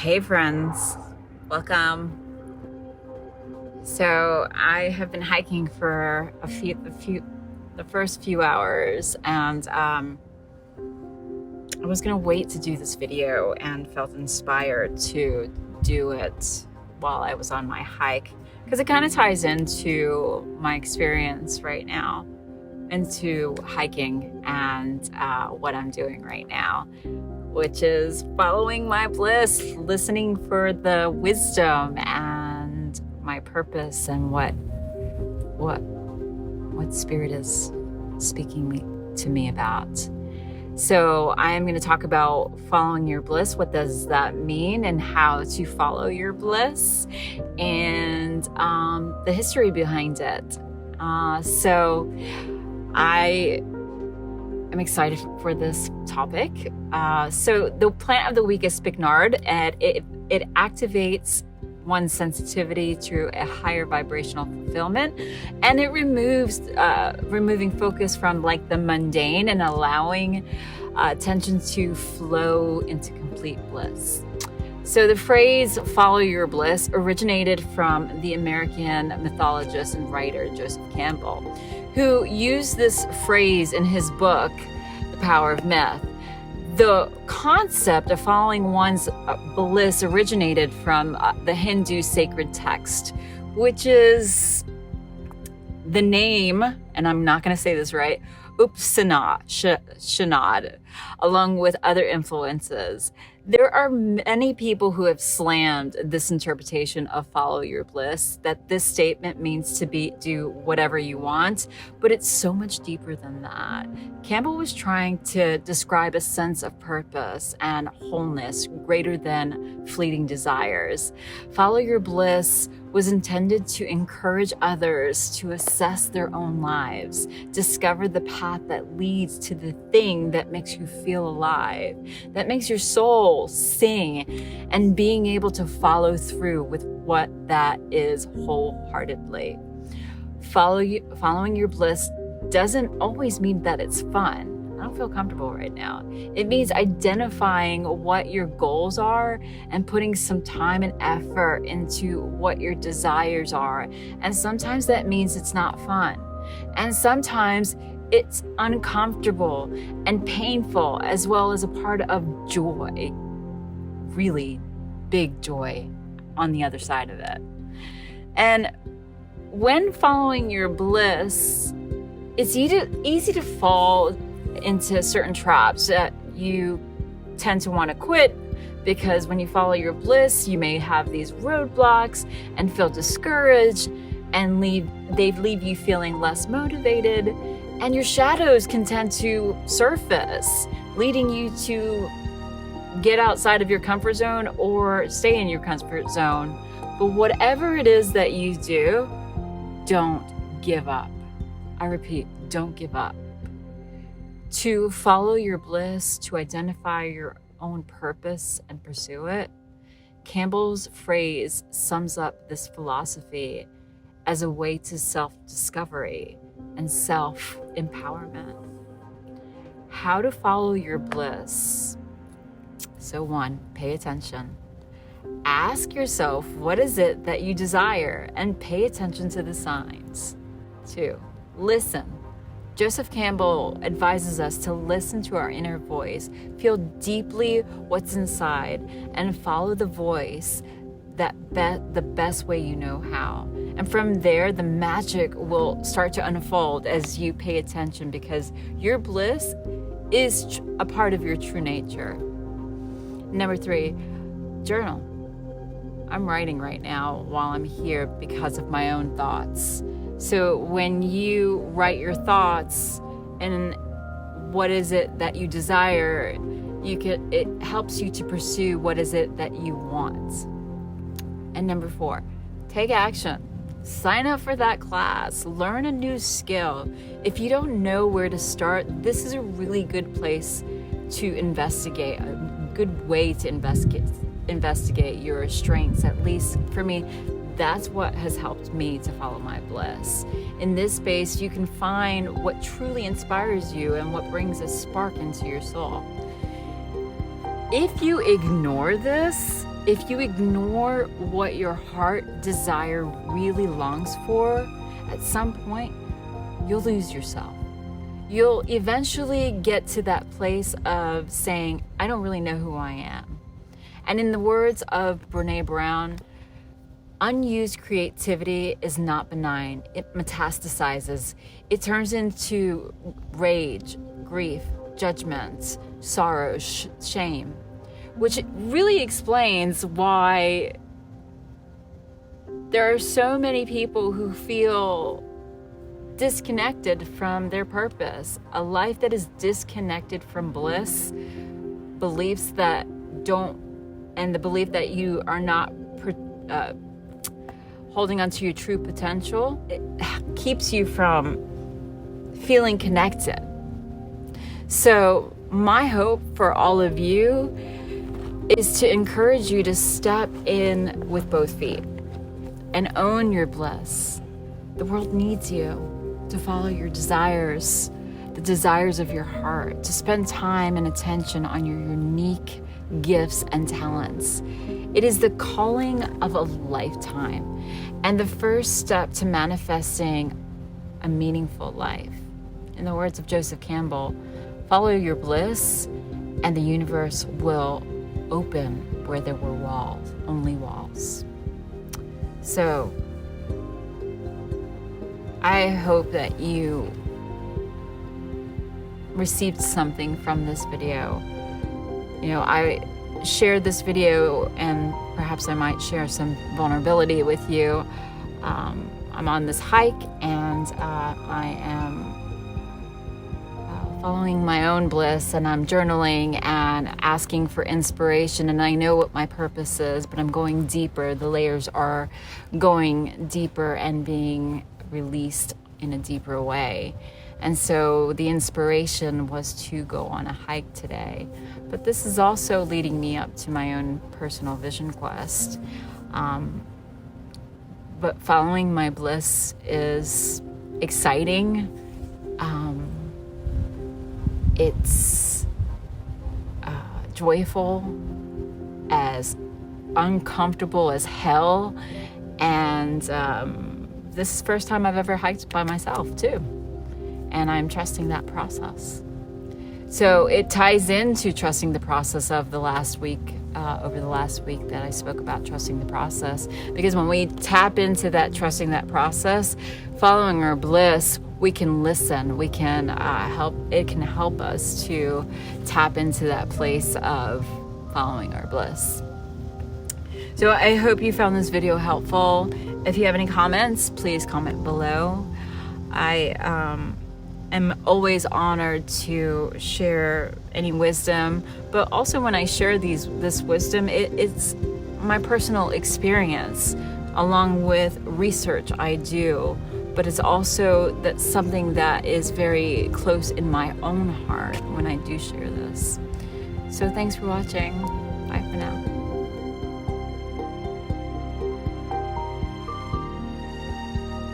Hey friends, welcome. So I have been hiking for the first few hours, and I was gonna wait to do this video and felt inspired to do it while I was on my hike because it kind of ties into my experience right now, into hiking and what I'm doing right now, which is following my bliss, listening for the wisdom and my purpose and what spirit is speaking to me about. So I am going to talk about following your bliss. What does that mean and how to follow your bliss and the history behind it. So I'm excited for this topic. So the plant of the week is spikenard, and it activates one's sensitivity to a higher vibrational fulfillment, and it removing focus from like the mundane and allowing attention to flow into complete bliss. So the phrase "follow your bliss" originated from the American mythologist and writer Joseph Campbell, who used this phrase in his book, The Power of Myth. The concept of following one's bliss originated from the Hindu sacred text, which is the name, and I'm not going to say this right, Upsanad, along with other influences. There are many people who have slammed this interpretation of follow your bliss, that this statement means to do whatever you want, but it's so much deeper than that. Campbell was trying to describe a sense of purpose and wholeness greater than fleeting desires. Follow your bliss was intended to encourage others to assess their own lives, discover the path that leads to the thing that makes you feel alive, that makes your soul sing, and being able to follow through with what that is wholeheartedly. Following your bliss doesn't always mean that it's fun. I don't feel comfortable right now. It means identifying what your goals are and putting some time and effort into what your desires are. And sometimes that means it's not fun. And sometimes it's uncomfortable and painful, as well as a part of joy, really big joy on the other side of it. And when following your bliss, it's easy to fall into certain traps that you tend to want to quit, because when you follow your bliss, you may have these roadblocks and feel discouraged and they leave you feeling less motivated, and your shadows can tend to surface, leading you to get outside of your comfort zone or stay in your comfort zone. But whatever it is that you do, don't give up. I repeat, don't give up. To follow your bliss, to identify your own purpose and pursue it, Campbell's phrase sums up this philosophy as a way to self-discovery and self-empowerment. How to follow your bliss. So 1, pay attention. Ask yourself, what is it that you desire, and pay attention to the signs. 2, listen. Joseph Campbell advises us to listen to our inner voice, feel deeply what's inside, and follow the voice the best way you know how. And from there, the magic will start to unfold as you pay attention, because your bliss is a part of your true nature. Number 3, journal. I'm writing right now while I'm here because of my own thoughts. So when you write your thoughts and what is it that you desire, it helps you to pursue what is it that you want. And number 4, take action. Sign up for that class. Learn a new skill. If you don't know where to start, this is a really good place to investigate, a good way to investigate your strengths. At least for me, that's what has helped me to follow my bliss. In this space, you can find what truly inspires you and what brings a spark into your soul. If you ignore this, if you ignore what your heart desire really longs for, at some point, you'll lose yourself. You'll eventually get to that place of saying, I don't really know who I am. And in the words of Brené Brown, unused creativity is not benign. It metastasizes. It turns into rage, grief, judgment, sorrow, shame, which really explains why there are so many people who feel disconnected from their purpose. A life that is disconnected from bliss, beliefs that don't, and the belief that you are not holding onto your true potential, it keeps you from feeling connected. So my hope for all of you is to encourage you to step in with both feet and own your bliss. The world needs you to follow your desires, the desires of your heart, to spend time and attention on your unique gifts and talents. It is the calling of a lifetime and the first step to manifesting a meaningful life. In the words of Joseph Campbell, follow your bliss and the universe will open where there were walls, only walls. So I hope that you received something from this video. You know, I shared this video and perhaps I might share some vulnerability with you. I'm on this hike and I am following my own bliss, and I'm journaling and asking for inspiration, and I know what my purpose is, but I'm going deeper. The layers are going deeper and being released in a deeper way. And so the inspiration was to go on a hike today. But this is also leading me up to my own personal vision quest. But following my bliss is exciting. It's joyful, as uncomfortable as hell. And this is the first time I've ever hiked by myself too. And I'm trusting that process. So it ties into trusting the process of the last week, over the last week that I spoke about trusting the process. Because when we tap into that trusting that process, following our bliss, we can listen, we can it can help us to tap into that place of following our bliss. So I hope you found this video helpful. If you have any comments, please comment below. I am always honored to share any wisdom, but also when I share this wisdom, it's my personal experience along with research I do, but it's also something that is very close in my own heart when I do share this. So thanks for watching. Bye for now.